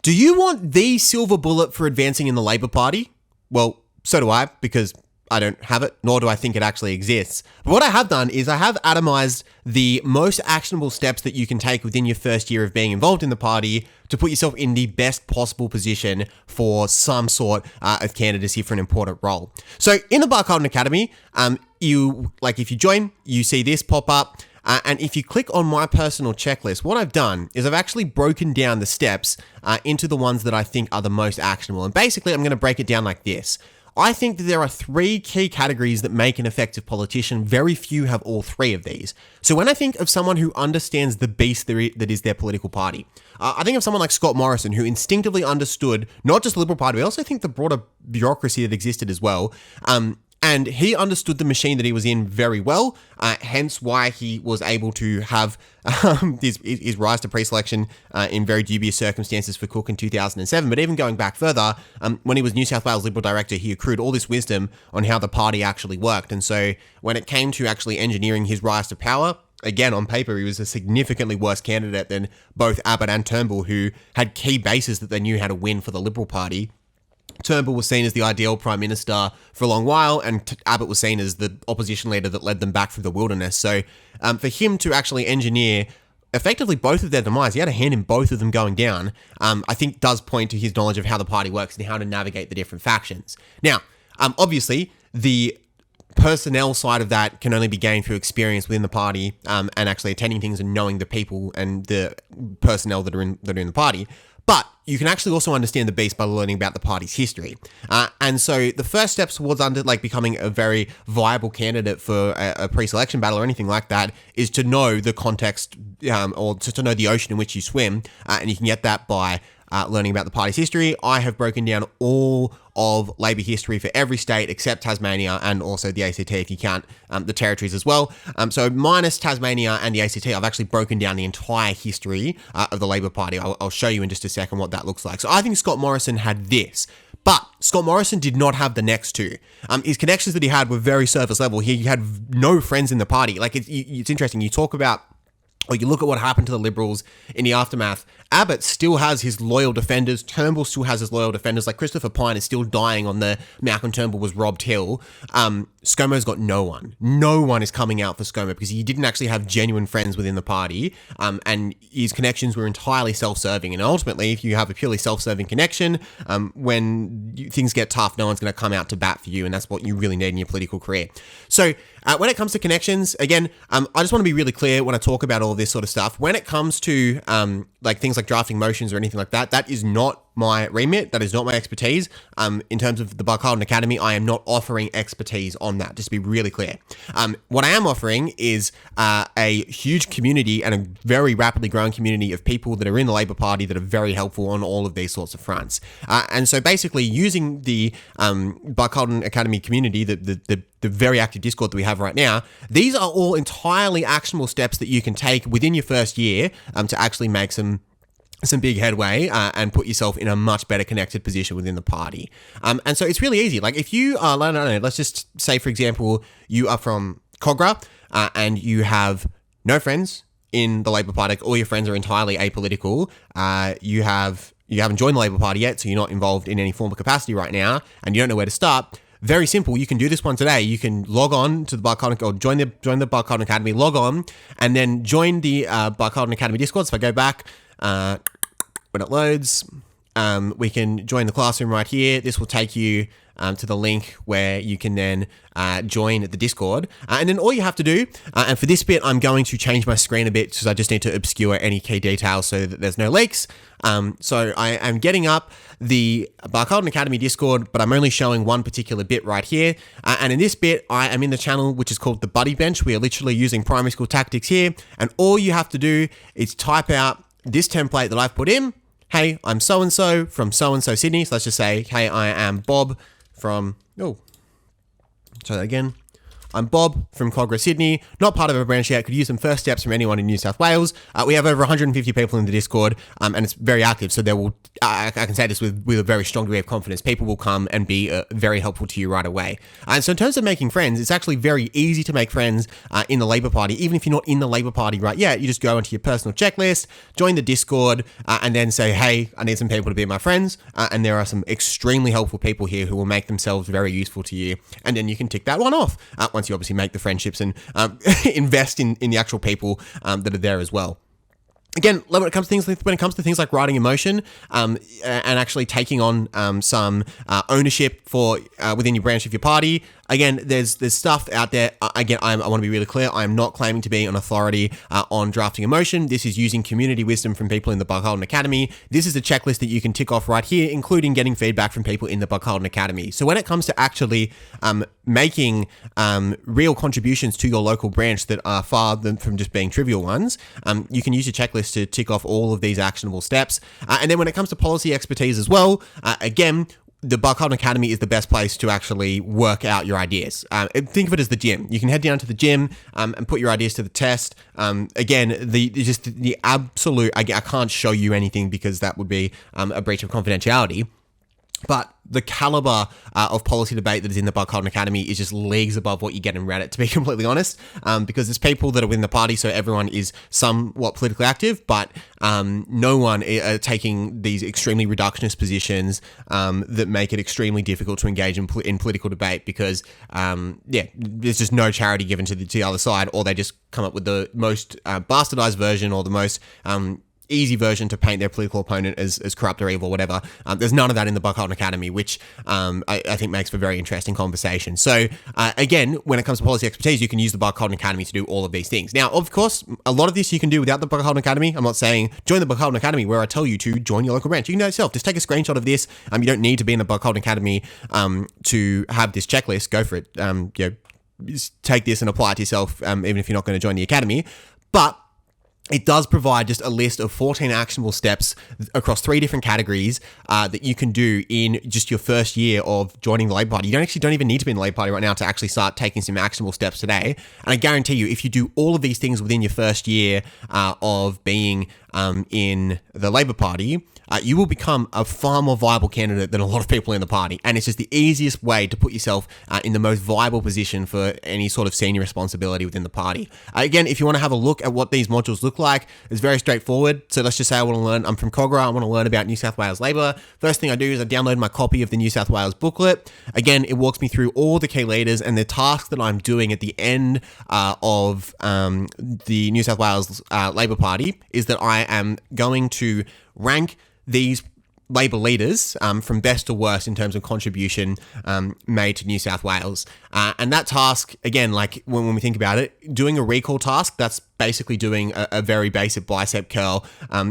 Do you want the silver bullet for advancing in the Labor Party? Well, so do I, because I don't have it, nor do I think it actually exists. But what I have done is I have atomized the most actionable steps that you can take within your first year of being involved in the party to put yourself in the best possible position for some sort of candidacy for an important role. So in the Barcaldine Academy, if you join, you see this pop up. And if you click on my personal checklist, what I've done is I've actually broken down the steps into the ones that I think are the most actionable. And basically, I'm going to break it down like this. I think that there are 3 key categories that make an effective politician. Very few have all 3 of these. So when I think of someone who understands the beast that is their political party, I think of someone like Scott Morrison, who instinctively understood not just the Liberal Party, but I also think the broader bureaucracy that existed as well. And he understood the machine that he was in very well, hence why he was able to have his rise to pre-selection in very dubious circumstances for Cook in 2007. But even going back further, when he was New South Wales Liberal Director, he accrued all this wisdom on how the party actually worked. And so when it came to actually engineering his rise to power, again, on paper, he was a significantly worse candidate than both Abbott and Turnbull, who had key bases that they knew how to win for the Liberal Party. Turnbull was seen as the ideal prime minister for a long while, and Abbott was seen as the opposition leader that led them back through the wilderness. So for him to actually engineer effectively both of their demise, he had a hand in both of them going down, I think does point to his knowledge of how the party works and how to navigate the different factions. Now, obviously, the personnel side of that can only be gained through experience within the party and actually attending things and knowing the people and the personnel that are in the party. But you can actually also understand the beast by learning about the party's history. And so the first steps towards becoming a very viable candidate for a pre-selection battle or anything like that is to know the context or to know the ocean in which you swim. And you can get that by learning about the party's history. I have broken down all of Labor history for every state except Tasmania and also the ACT if you count the territories as well. So minus Tasmania and the ACT, I've actually broken down the entire history of the Labor Party. I'll show you in just a second what that looks like. So I think Scott Morrison had this. But Scott Morrison did not have the next 2. His connections that he had were very surface level. He had no friends in the party. Like, it's interesting. You talk about, or you look at what happened to the Liberals in the aftermath. Abbott still has his loyal defenders. Turnbull still has his loyal defenders. Like, Christopher Pyne is still dying on the Malcolm Turnbull was robbed hill. ScoMo's got no one. No one is coming out for ScoMo because he didn't actually have genuine friends within the party. And his connections were entirely self-serving. And ultimately, if you have a purely self-serving connection, when things get tough, no one's going to come out to bat for you. And that's what you really need in your political career. So when it comes to connections, again, I just want to be really clear when I talk about all this sort of stuff. When it comes to things like drafting motions or anything like that, that is not my remit. That is not my expertise. In terms of the Barcaldine Academy, I am not offering expertise on that, just to be really clear. What I am offering is a huge community and a very rapidly growing community of people that are in the Labor Party that are very helpful on all of these sorts of fronts. And so basically using the Barcaldine Academy community, the very active Discord that we have right now, these are all entirely actionable steps that you can take within your first year to actually make some big headway and put yourself in a much better connected position within the party. And so it's really easy. Like, if you are, I don't know, let's just say, for example, you are from Cogra and you have no friends in the Labor Party, all your friends are entirely apolitical, you haven't joined the Labor Party yet, so you're not involved in any form of capacity right now, and you don't know where to start. Very simple. You can do this one today. You can log on to the Barcaldine, or join the Barcaldine Academy, log on, and then join the Barcaldine Academy Discord. So if I go back, when it loads, we can join the classroom right here. This will take you to the link where you can then join the Discord. And then all you have to do, and for this bit, I'm going to change my screen a bit because I just need to obscure any key details so that there's no leaks. So I am getting up the Barcaldine Academy Discord, but I'm only showing one particular bit right here. And in this bit, I am in the channel, which is called the Buddy Bench. We are literally using primary school tactics here. And all you have to do is type out this template that I've put in. Hey, I'm so-and-so from so-and-so Sydney. So let's just say, hey, I am Bob from, try that again. I'm Bob from Cogra, Sydney, not part of a branch yet, could use some first steps from anyone in New South Wales. We have over 150 people in the Discord, and it's very active, so there will I can say this with a very strong degree of confidence, people will come and be very helpful to you right away. And so in terms of making friends, it's actually very easy to make friends in the Labor Party. Even if you're not in the Labor Party right yet, you just go into your personal checklist, join the Discord, and then say, hey, I need some people to be my friends. And there are some extremely helpful people here who will make themselves very useful to you. And then you can tick that one off once you obviously make the friendships and invest in the actual people that are there as well. Again, when it comes to things like writing emotion, and actually taking on some ownership for within your branch of your party. Again, there's stuff out there. Again, I want to be really clear. I am not claiming to be an authority on drafting emotion. This is using community wisdom from people in the Buckholden Academy. This is a checklist that you can tick off right here, including getting feedback from people in the Buckholden Academy. So when it comes to actually making real contributions to your local branch that are far from just being trivial ones, you can use your checklist to tick off all of these actionable steps. And then when it comes to policy expertise as well, again, the Buckholden Academy is the best place to actually work out your ideas. Think of it as the gym. You can head down to the gym and put your ideas to the test. Again, the absolute, I can't show you anything because that would be a breach of confidentiality. But the caliber of policy debate that is in the Buckholden Academy is just leagues above what you get in Reddit, to be completely honest, because there's people that are within the party, so everyone is somewhat politically active, but no one are taking these extremely reductionist positions that make it extremely difficult to engage in political debate because, there's just no charity given to the other side, or they just come up with the most bastardized version or the most easy version to paint their political opponent as corrupt or evil, whatever. There's none of that in the Buckholden Academy, which I think makes for very interesting conversation. So again, when it comes to policy expertise, you can use the Buckholden Academy to do all of these things. Now, of course, a lot of this you can do without the Buckholden Academy. I'm not saying join the Buckholden Academy where I tell you to join your local branch. You can do it yourself. Just take a screenshot of this. You don't need to be in the Buckholden Academy to have this checklist. Go for it. Just take this and apply it to yourself, even if you're not going to join the academy. But it does provide just a list of 14 actionable steps across 3 different categories that you can do in just your first year of joining the Labor Party. You don't even need to be in the Labor Party right now to actually start taking some actionable steps today. And I guarantee you, if you do all of these things within your first year of being in the Labor Party, you will become a far more viable candidate than a lot of people in the party. And it's just the easiest way to put yourself in the most viable position for any sort of senior responsibility within the party. Again, if you want to have a look at what these modules look like, it's very straightforward. So let's just say I'm from Kogarah, I want to learn about New South Wales Labor. First thing I do is I download my copy of the New South Wales booklet. Again, it walks me through all the key leaders and the tasks that I'm doing at the end of the New South Wales Labor Party is that I am going to rank these Labor leaders from best to worst in terms of contribution made to New South Wales. And that task, again, like when we think about it, doing a recall task, that's basically doing a very basic bicep curl.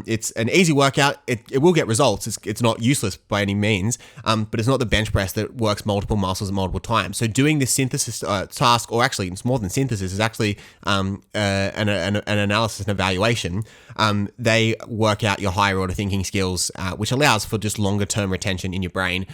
It's an easy workout. It will get results. It's not useless by any means, but it's not the bench press that works multiple muscles at multiple times. So doing this synthesis task, or actually it's more than synthesis, is actually an analysis and evaluation. They work out your higher order thinking skills, which allows for just longer term retention in your brain.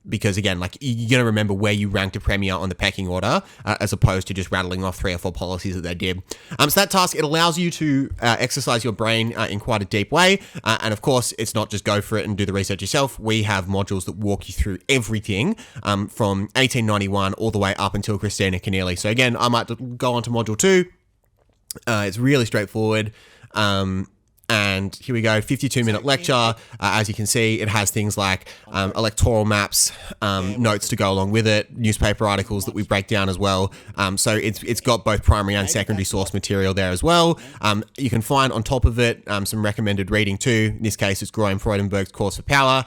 Because again, like you're going to remember where you ranked a premier on the pecking order, as opposed to just rattling off 3 or 4 policies that they did. So that task, it allows you to exercise your brain in quite a deep way. And of course, it's not just go for it and do the research yourself. We have modules that walk you through everything from 1891 all the way up until Christina Keneally. So again, I might go on to module 2. It's really straightforward. And here we go, 52-minute lecture. As you can see, it has things like electoral maps, notes to go along with it, newspaper articles that we break down as well. So it's got both primary and secondary source material there as well. You can find on top of it some recommended reading too. In this case, it's Graham Freudenberg's Cause for Power.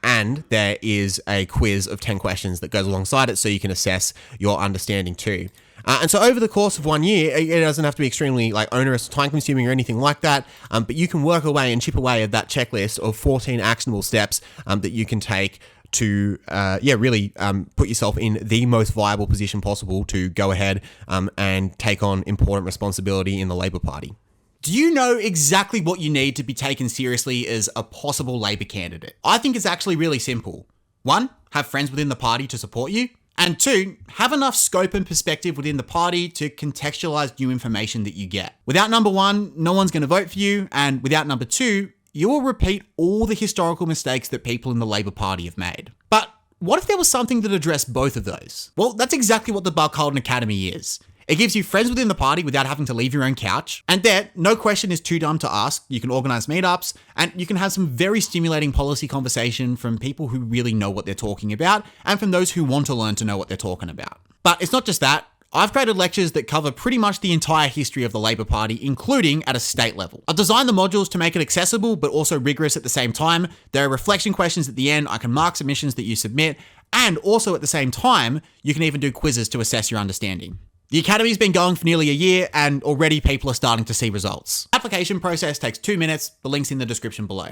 And there is a quiz of 10 questions that goes alongside it so you can assess your understanding too. And so over the course of 1 year, it doesn't have to be extremely onerous, time consuming or anything like that. But you can work away and chip away at that checklist of 14 actionable steps that you can take to, really put yourself in the most viable position possible to go ahead and take on important responsibility in the Labor Party. Do you know exactly what you need to be taken seriously as a possible Labor candidate? I think it's actually really simple. 1, have friends within the party to support you. And 2, have enough scope and perspective within the party to contextualize new information that you get. Without number 1, no one's going to vote for you. And without number 2, you will repeat all the historical mistakes that people in the Labour Party have made. But what if there was something that addressed both of those? Well, that's exactly what the Barcaldine Academy is. It gives you friends within the party without having to leave your own couch. And there, no question is too dumb to ask. You can organise meetups and you can have some very stimulating policy conversation from people who really know what they're talking about and from those who want to learn to know what they're talking about. But it's not just that. I've created lectures that cover pretty much the entire history of the Labour Party, including at a state level. I've designed the modules to make it accessible, but also rigorous at the same time. There are reflection questions at the end. I can mark submissions that you submit. And also at the same time, you can even do quizzes to assess your understanding. The Academy's been going for nearly a year and already people are starting to see results. Application process takes 2 minutes. The link's in the description below.